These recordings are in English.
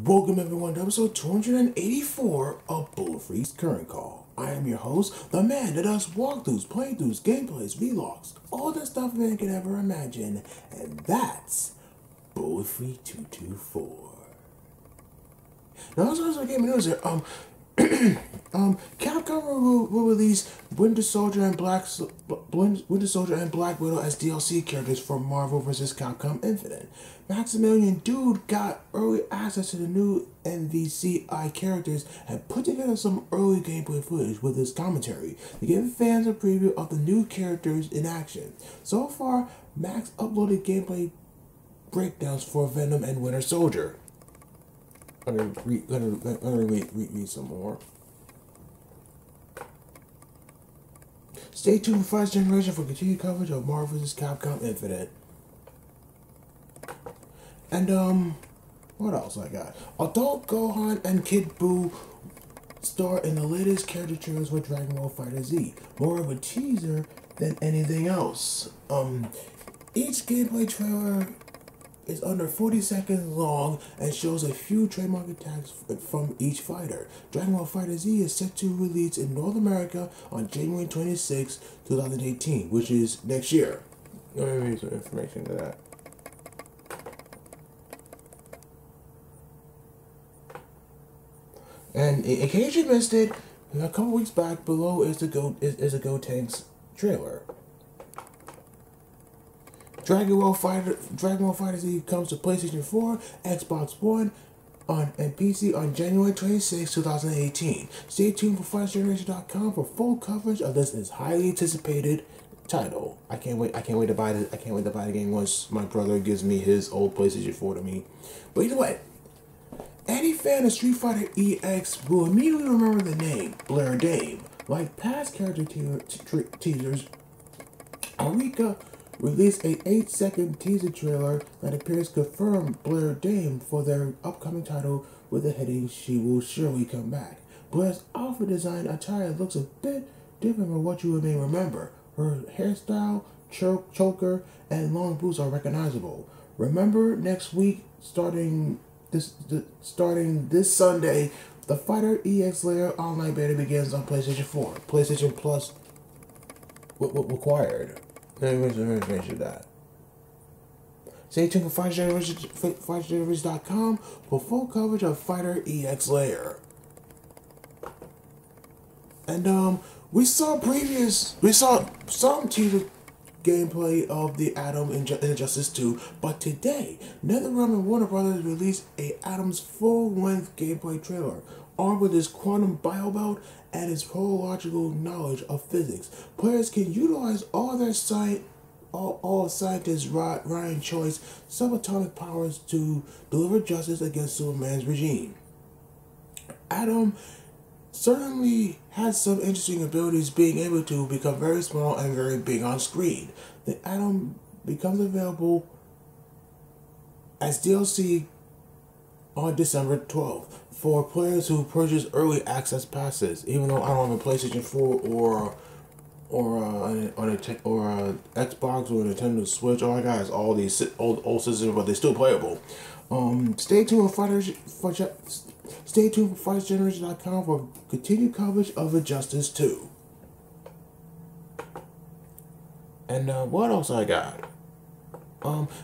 Welcome everyone to episode 284 of Bulletfreak's Current Call. I am your host, the man that does walkthroughs, playthroughs, gameplays, vlogs, all the stuff man can ever imagine, and that's Bulletfreak 224. Now, as far as gaming news here, Capcom will release Winter Soldier and Black Widow as DLC characters for Marvel vs. Capcom Infinite. Maximilian Dood got early access to the new NVCI characters and put together some early gameplay footage with his commentary to give fans a preview of the new characters in action. So far, Max uploaded gameplay breakdowns for Venom and Winter Soldier. I'm gonna read some more. Stay tuned for 5th Generation for continued coverage of Marvel vs. Capcom Infinite. And what else I got? Adult Gohan and Kid Buu star in the latest character trailers for Dragon Ball FighterZ. More of a teaser than anything else. Each gameplay trailer is under 40 seconds long and shows a few trademark attacks from each fighter. Dragon Ball FighterZ is set to release in North America on January 26, 2018, which is next year. Let me read some information to that. And in case you missed it, a couple weeks back, below is the Gotenks trailer. Dragon Ball FighterZ comes to PlayStation 4, Xbox One, and PC on January 26, 2018. Stay tuned for FightGeneration.com for full coverage of this highly anticipated title. I can't wait to buy this. I can't wait to buy the game once my brother gives me his old PlayStation 4 to me. But either way, any fan of Street Fighter EX will immediately remember the name Blair Dame. Like past character teasers, Arika released a 8-second teaser trailer that appears to confirm Blair Dame for their upcoming title with the heading "She Will Surely Come Back." Blair's outfit design attire looks a bit different from what you may remember. Her hairstyle, choker, and long boots are recognizable. Remember, next week, starting this Sunday, the Fighter EX Layer online beta begins on PlayStation 4. PlayStation Plus required. Let me mention that. Stay tuned for FightGeneration.com for full coverage of Fighter EX Layer. And we saw some teaser gameplay of the Atom in Injustice 2, but today, NetherRealm and Warner Brothers released a Atom's full-length gameplay trailer, armed with his quantum biobelt and his prological knowledge of physics. Players can utilize all scientist Ryan Choi's subatomic powers to deliver justice against Superman's regime. Atom certainly has some interesting abilities, being able to become very small and very big on screen. The Atom becomes available as DLC on December 12th for players who purchase early access passes. Even though I don't have a PlayStation 4 or a Xbox or a Nintendo Switch, all I got is all these old systems, but they're still playable. Stay tuned for FightGeneration.com for continued coverage of Injustice 2. And what else I got?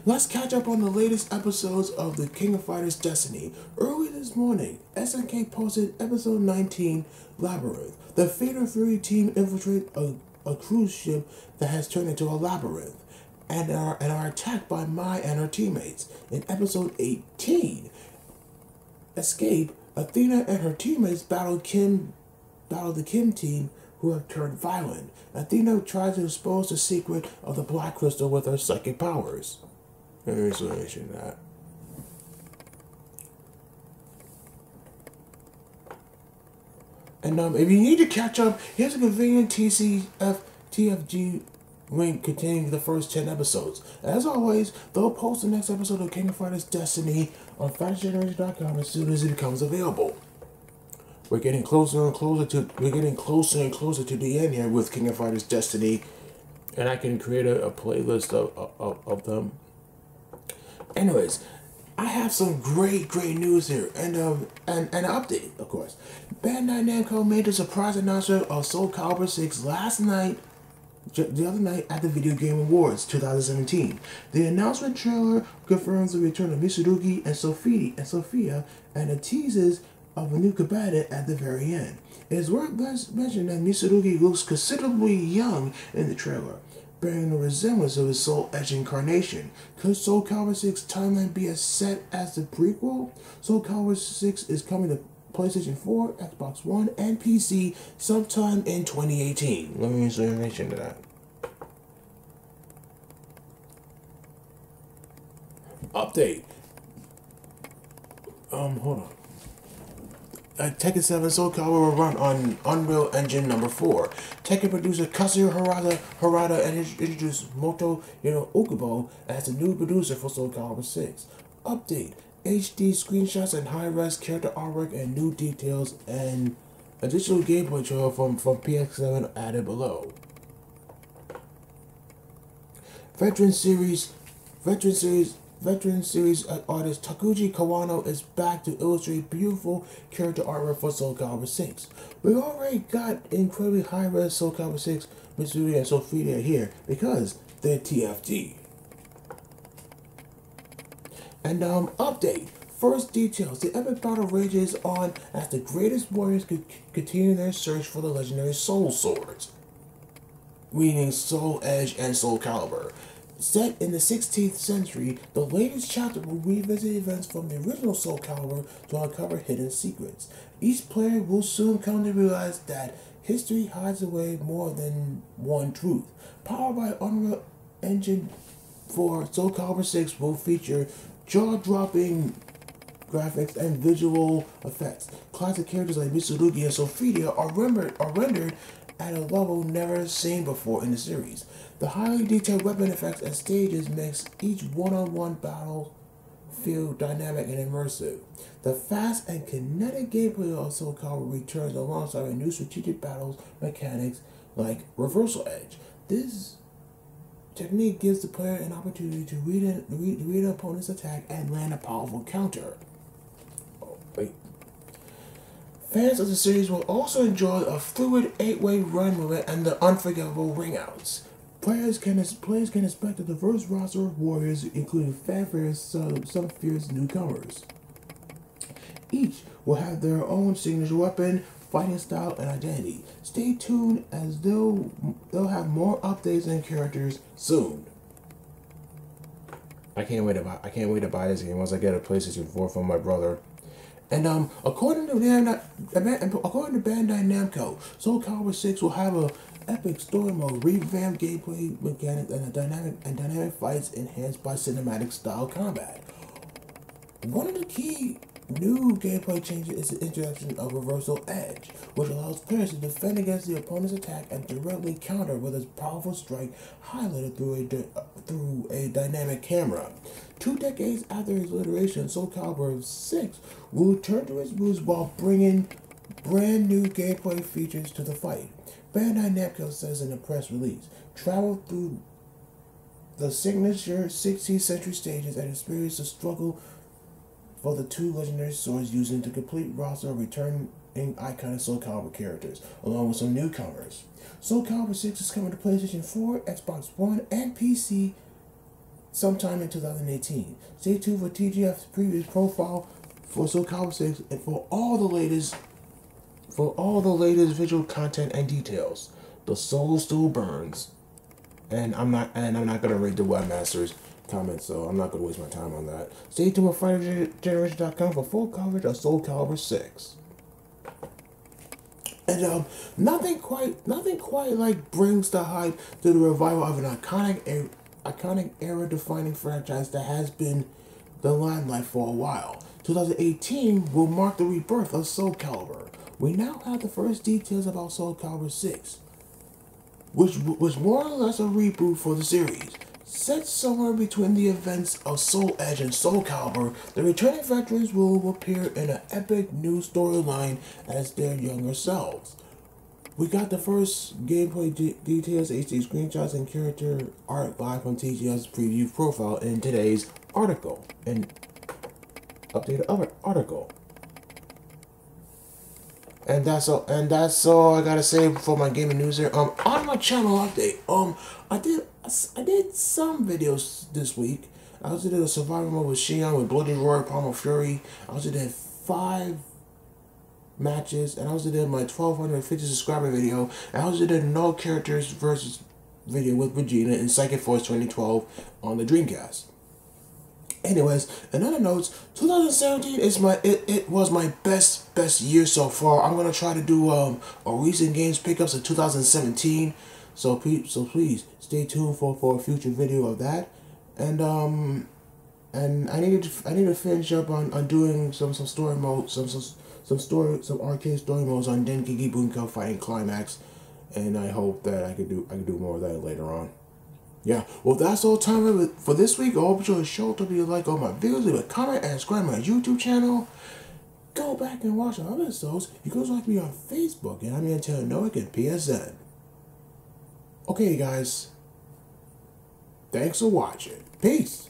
Let's catch up on the latest episodes of the King of Fighters Destiny. Early this morning, SNK posted episode 19, Labyrinth. The Fatal Fury team infiltrate a cruise ship that has turned into a labyrinth and are attacked by Mai and her teammates. In episode 18, Escape, Athena and her teammates battle the Kim team, who have turned violent. Athena tries to expose the secret of the Black Crystal with her psychic powers. Let me mention that. And if you need to catch up, here's a convenient TFG link containing the first 10 episodes. As always, they'll post the next episode of King of Fighters Destiny on FightGeneration.com as soon as it becomes available. We're getting closer and closer to the end here with King of Fighters Destiny, and I can create a playlist of them. Anyways, I have some great news here, and an update, of course. Bandai Namco made a surprise announcement of Soul Calibur 6 the other night at the Video Game Awards 2017. The announcement trailer confirms the return of Mitsurugi and Sophia, and it teases of a new combatant at the very end. It is worth mentioning that Mitsurugi looks considerably young in the trailer, bearing a resemblance of his Soul Edge incarnation. Could Soul Calibur 6 timeline be as set as the prequel? Soul Calibur 6 is coming to PlayStation 4, Xbox One, and PC sometime in 2018. Let me mention that. Update. Hold on. Tekken 7 Soul Calibur will run on Unreal Engine number 4. Tekken producer Kazuya Harada introduced Moto Okubo as the new producer for Soul Calibur 6. Update. HD screenshots and high-res character artwork and new details and additional gameplay trailer from PX7 added below. Veteran series artist Takuji Kawano is back to illustrate beautiful character artwork for Soul Calibur 6. We already got incredibly high-res Soul Calibur 6 Mitsuri and Sophia here because they're TFT. And update. First details. The epic battle rages on as the greatest warriors continue their search for the legendary Soul Swords, meaning Soul Edge and Soul Calibur. Set in the 16th century, the latest chapter will revisit events from the original Soul Calibur to uncover hidden secrets. Each player will soon come to realize that history hides away more than one truth. Powered by Unreal Engine 4, Soul Calibur 6 will feature jaw-dropping graphics and visual effects. Classic characters like Mitsurugi and Sophia are rendered at a level never seen before in the series. The highly detailed weapon effects and stages makes each one-on-one battle feel dynamic and immersive. The fast and kinetic gameplay of Soul Calibur returns alongside a new strategic battles mechanics like Reversal Edge. This technique gives the player an opportunity to read an opponent's attack and land a powerful counter. Fans of the series will also enjoy a fluid 8-way run movement and the unforgettable ring-outs. Players can expect a diverse roster of warriors, including fanfares, some fierce newcomers. Each will have their own signature weapon, fighting style, and identity. Stay tuned as they'll have more updates and characters soon. I can't wait to buy this game once I get a PlayStation 4 from my brother. And according to Bandai Namco, Soul Calibur 6 will have a epic story mode, revamped gameplay mechanics, and dynamic fights enhanced by cinematic style combat. One of the key new gameplay changes is the introduction of Reversal Edge, which allows players to defend against the opponent's attack and directly counter with a powerful strike highlighted through a dynamic camera. 2 decades after its iteration, Soul Calibur 6 will return to its roots while bringing brand new gameplay features to the fight. Bandai Namco says in a press release, travel through the signature 16th century stages and experience the struggle for the 2 legendary swords using the complete roster of returning iconic Soul Calibur characters, along with some newcomers. Soul Calibur 6 is coming to PlayStation 4, Xbox One, and PC sometime in 2018. Stay tuned for TGF's previous profile for Soul Calibur 6 and for all the latest visual content and details. The soul still burns. And I'm not gonna read the webmaster's comments, so I'm not gonna waste my time on that. Stay tuned with FighterGeneration.com for full coverage of Soul Calibur 6. And nothing quite like brings the hype to the revival of an iconic era-defining franchise that has been the limelight for a while. 2018 will mark the rebirth of Soul Calibur. We now have the first details about Soul Calibur 6, which was more or less a reboot for the series. Set somewhere between the events of Soul Edge and Soul Calibur, the returning veterans will appear in an epic new storyline as their younger selves. We got the first gameplay details, HD screenshots, and character art live from TGF's preview profile in today's article. And updated article. And that's all. And that's all I gotta say for my gaming news here. On my channel update. I did some videos this week. I also did a survival mode with Shion with Bloody Roar, Palmer Fury. I also did 5 matches, and I also did my 1250 subscriber video. And I also did no characters versus video with Vegeta in Psychic Force 2012 on the Dreamcast. Anyways, in other notes, 2017 is it was my best year so far. I'm gonna try to do a recent games pickups of 2017. So please stay tuned for a future video of that. And I need to finish up on doing some story mode, some arcade story modes on Denki Bunko Fighting Climax, and I hope that I can do more of that later on. Yeah, well, that's all time for this week. I hope you enjoyed the show. Don't forget to like all my videos, leave a comment, and subscribe to my YouTube channel. Go back and watch the other episodes. You can also like me on Facebook, and I'm going to tell Noah and PSN. Okay, guys. Thanks for watching. Peace.